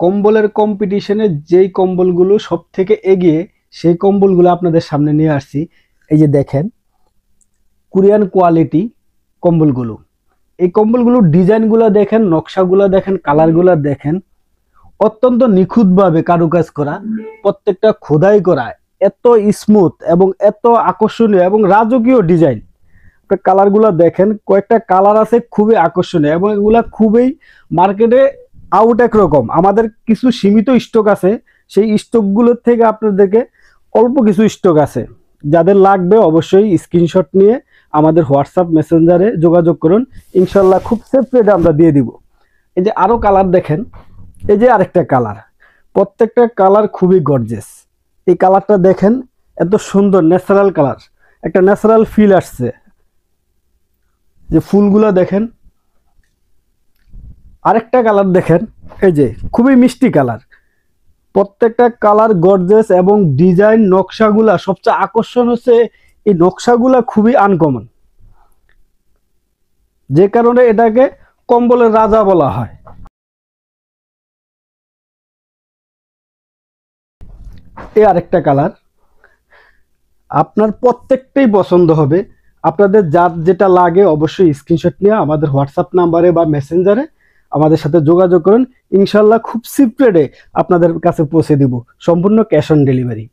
কম্বলের কম্পিটিশনে যেই কম্বলগুলো সব থেকে এগিয়ে সেই কম্বলগুলো আপনাদের সামনে নিয়ে আসছি। এই যে দেখেন কোরিয়ান কোয়ালিটি কম্বলগুলো। এই কম্বলগুলোর ডিজাইনগুলো দেখেন, নকশাগুলো দেখেন, কালারগুলো দেখেন, অত্যন্ত নিখুঁতভাবে কারুকাজ করা, প্রত্যেকটা খোদাই করা, এত স্মুথ এবং এত আকর্ষণীয় এবং রাজকীয় ডিজাইন। কালারগুলো দেখেন, কয়েকটা কালার আছে খুবই আকর্ষণীয় এবং এগুলা খুবই মার্কেটে আউট একরকম। আমাদের কিছু সীমিত স্টক আছে, সেই স্টকগুলোর থেকে আপনাদেরকে অল্প কিছু স্টক আছে। যাদের লাগবে অবশ্যই স্ক্রিনশট নিয়ে আমাদের হোয়াটসঅ্যাপ মেসেঞ্জারে যোগাযোগ করুন, ইনশাল্লাহ খুব সেফ রেটে আমরা দিয়ে দিব। এই যে আরো কালার দেখেন, এই যে আরেকটা কালার, প্রত্যেকটা কালার খুবই গর্জিয়াস। এই কালারটা দেখেন, এত সুন্দর ন্যাচারাল কালার, একটা ন্যাচারাল ফিল আসছে। যে ফুলগুলা দেখেন, আরেকটা কালার দেখেন, এই যে খুবই মিষ্টি কালার। প্রত্যেকটা কালার গর্জিয়াস এবং ডিজাইন নকশাগুলা, সবচেয়ে আকর্ষণ হচ্ছে এই নকশাগুলা খুবই আনকমন, যে কারণে এটাকে কম্বলের রাজা বলা হয়। এই আরেকটা কালার, আপনার প্রত্যেকটাই পছন্দ হবে। আপনাদের যার যেটা লাগে অবশ্যই স্ক্রিনশট নিয়ে আমাদের হোয়াটসঅ্যাপ নাম্বারে বা মেসেঞ্জারে আমাদের সাথে যোগাযোগ করুন, ইনশাল্লাহ খুব চিপ রেটে আপনাদের কাছে পৌঁছে দিব, সম্পূর্ণ ক্যাশ অন ডেলিভারি।